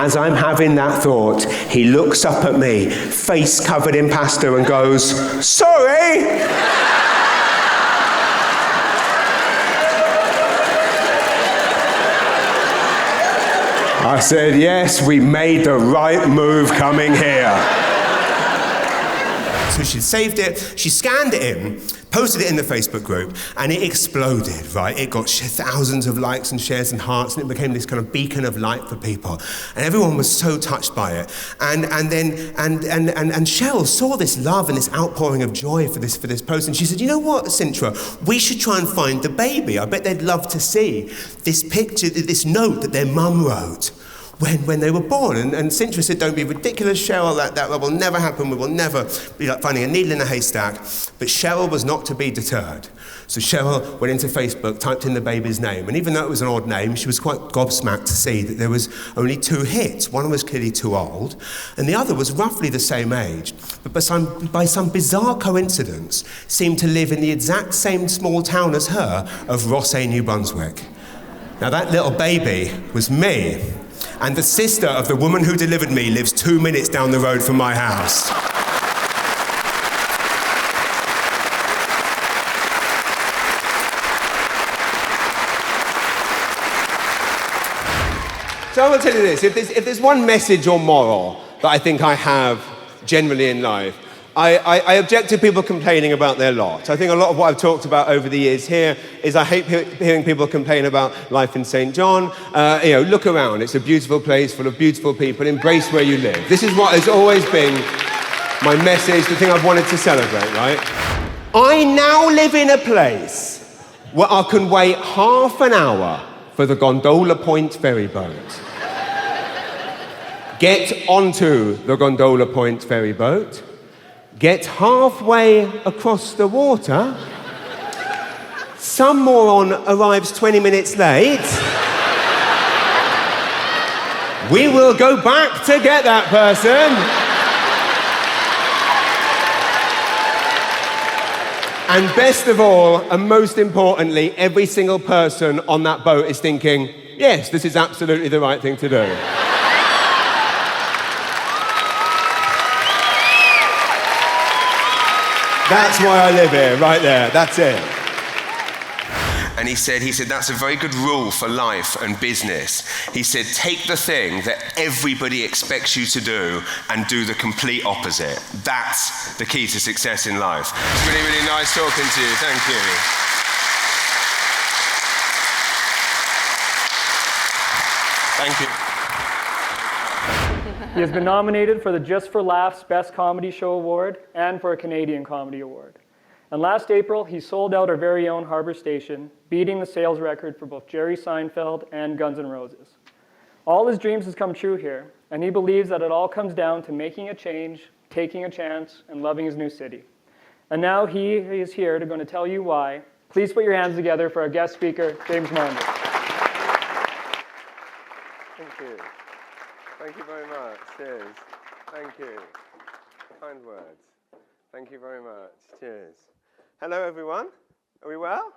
as I'm having that thought, he looks up at me, face covered in pasta, and goes, "Sorry!" I said, "Yes, we made the right move coming here." So she saved it, she scanned it in, posted it in the Facebook group, and it exploded, right? It got thousands of likes and shares and hearts, and it became this kind of beacon of light for people. And everyone was so touched by it. And Cheryl saw this love and this outpouring of joy for this post, and she said, "You know what, Sintra, we should try and find the baby. I bet they'd love to see this picture, this note that their mum wrote when they were born." And Sintra said, "Don't be ridiculous, Cheryl, that will never happen. We will never be like finding a needle in a haystack." But Cheryl was not to be deterred. So Cheryl went into Facebook, typed in the baby's name, and even though it was an odd name, she was quite gobsmacked to see that there was only 2 hits. One was clearly too old, and the other was roughly the same age, but by some bizarre coincidence, seemed to live in the exact same small town as her of Rossay, New Brunswick. Now that little baby was me. And the sister of the woman who delivered me lives 2 minutes down the road from my house. So I will tell you this, if there's one message or moral that I think I have generally in life, I object to people complaining about their lot. I think a lot of what I've talked about over the years here is I hate hearing people complain about life in St. John. Look around. It's a beautiful place full of beautiful people. Embrace where you live. This is what has always been my message, the thing I've wanted to celebrate, right? I now live in a place where I can wait half an hour for the Gondola Point ferry boat. Get onto the Gondola Point ferry boat. Get halfway across the water, some moron arrives 20 minutes late, we will go back to get that person, and best of all, and most importantly, every single person on that boat is thinking, yes, this is absolutely the right thing to do. That's why I live here, right there, that's it. And he said, that's a very good rule for life and business. He said, take the thing that everybody expects you to do and do the complete opposite. That's the key to success in life. It's really, really nice talking to you, thank you. Thank you. He has been nominated for the Just for Laughs Best Comedy Show Award and for a Canadian Comedy Award. And last April, he sold out our very own Harbour Station, beating the sales record for both Jerry Seinfeld and Guns N' Roses. All his dreams has come true here, and he believes that it all comes down to making a change, taking a chance, and loving his new city. And now he is here to going to tell you why. Please put your hands together for our guest speaker, James Mullinger. Thank you. Thank you very much. Cheers. Thank you. Kind words. Thank you very much. Cheers. Hello, everyone. Are we well?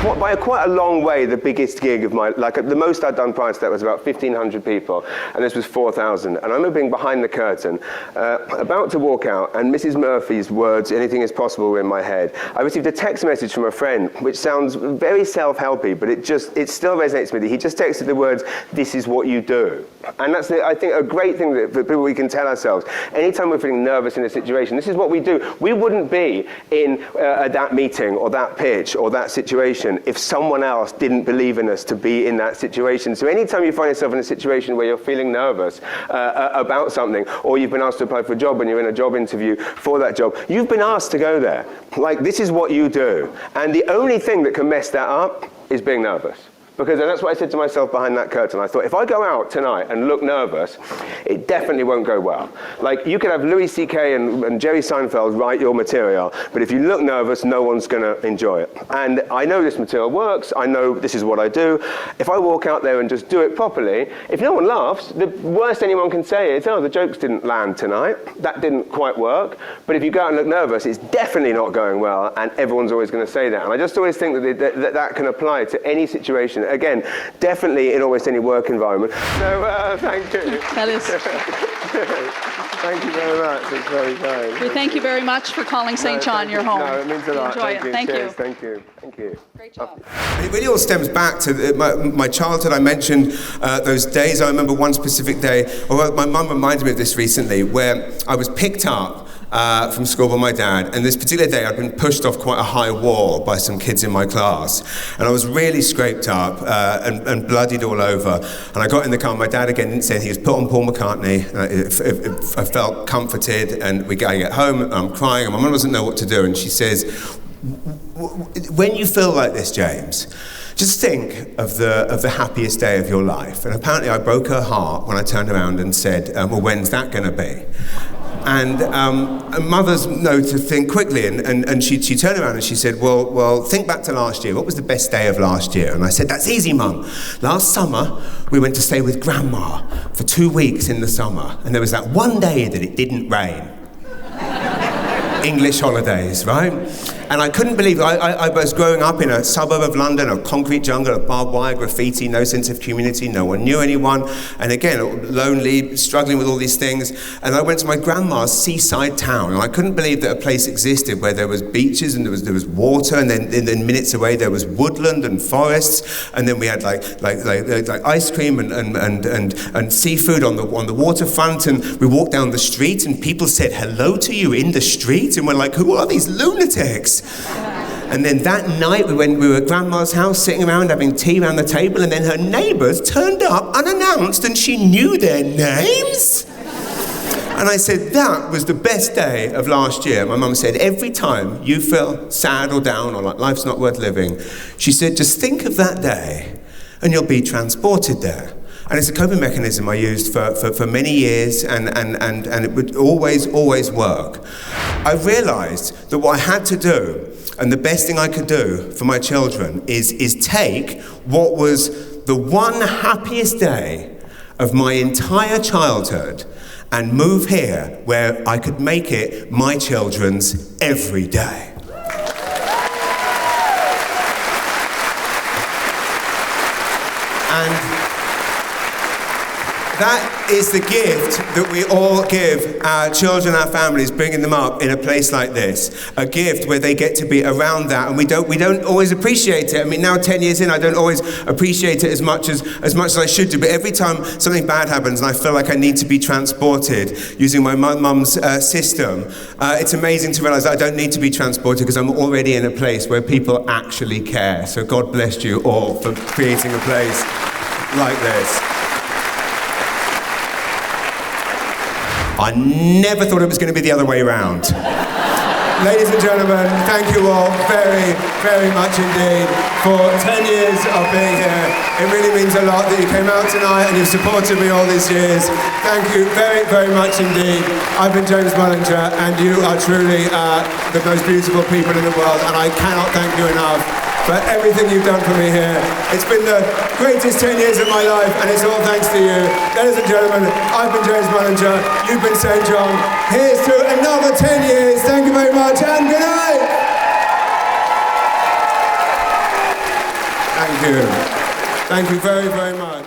By quite a long way, the biggest gig of my, the most I'd done prior to that was about 1,500 people, and this was 4,000. And I remember being behind the curtain, about to walk out, and Mrs. Murphy's words, "Anything is possible," were in my head. I received a text message from a friend, which sounds very self-helpy, but it still resonates with me. He just texted the words, "This is what you do." And that's, I think, a great thing that for people we can tell ourselves. Anytime we're feeling nervous in a situation, this is what we do. We wouldn't be in that meeting or that pitch or that situation if someone else didn't believe in us to be in that situation. So anytime you find yourself in a situation where you're feeling nervous about something, or you've been asked to apply for a job and you're in a job interview for that job, you've been asked to go there. This is what you do. And the only thing that can mess that up is being nervous. And that's what I said to myself behind that curtain. I thought, if I go out tonight and look nervous, it definitely won't go well. You could have Louis C.K. and Jerry Seinfeld write your material, but if you look nervous, no one's going to enjoy it. And I know this material works. I know this is what I do. If I walk out there and just do it properly, if no one laughs, the worst anyone can say is, oh, the jokes didn't land tonight. That didn't quite work. But if you go out and look nervous, it's definitely not going well, and everyone's always going to say that. And I just always think that can apply to any situation, again, definitely in almost any work environment. So thank you. That is. Thank you very much. It's very kind. We thank you very much for calling St. John your home. No, it means a lot. Enjoy it. Thank you. Thank you. Thank you. Great job. It really all stems back to my childhood. I mentioned those days. I remember one specific day, or my mum reminded me of this recently, where I was picked up from school by my dad, and this particular day I'd been pushed off quite a high wall by some kids in my class, and I was really scraped up and bloodied all over, and I got in the car. My dad again didn't say anything. He was put on Paul McCartney, and I felt comforted, and I get home, and I'm crying, and my mum doesn't know what to do, and she says, when you feel like this, James, just think of the happiest day of your life. And apparently I broke her heart when I turned around and said, well, when's that going to be? And mothers know to think quickly, and she turned around and she said, well, think back to last year. What was the best day of last year? And I said, that's easy, Mum. Last summer, we went to stay with Grandma for 2 weeks in the summer, and there was that one day that it didn't rain. English holidays, right? And I couldn't believe it. I was growing up in a suburb of London, a concrete jungle of barbed wire, graffiti, no sense of community, no one knew anyone, and again, lonely, struggling with all these things. And I went to my grandma's seaside town, and I couldn't believe that a place existed where there was beaches and there was water, and then minutes away there was woodland and forests, and then we had like ice cream and seafood on the waterfront, and we walked down the street, and people said hello to you in the street, and we're like, who are these lunatics? And then that night we were at Grandma's house, sitting around having tea around the table, and then her neighbours turned up unannounced, and she knew their names. And I said, that was the best day of last year. My mum said, every time you feel sad or down or like life's not worth living, she said, just think of that day and you'll be transported there. And it's a coping mechanism I used for many years, and it would always work. I realized that what I had to do, and the best thing I could do for my children, is take what was the one happiest day of my entire childhood and move here where I could make it my children's every day. And that is the gift that we all give our children, our families, bringing them up in a place like this. A gift where they get to be around that, and we don't always appreciate it. I mean, now 10 years in, I don't always appreciate it as much as I should do. But every time something bad happens and I feel like I need to be transported using my mum's system, it's amazing to realize that I don't need to be transported because I'm already in a place where people actually care. So God bless you all for creating a place like this. I never thought it was going to be the other way around. Ladies and gentlemen, thank you all very, very much indeed for 10 years of being here. It really means a lot that you came out tonight and you've supported me all these years. Thank you very, very much indeed. I've been James Mullinger, and you are truly the most beautiful people in the world, and I cannot thank you enough for everything you've done for me here. It's been the greatest 10 years of my life, and it's all thanks to you. Ladies and gentlemen, I've been James Mullinger, you've been St. John. Here's to another 10 years. Thank you very much, and good night. Thank you. Thank you very, very much.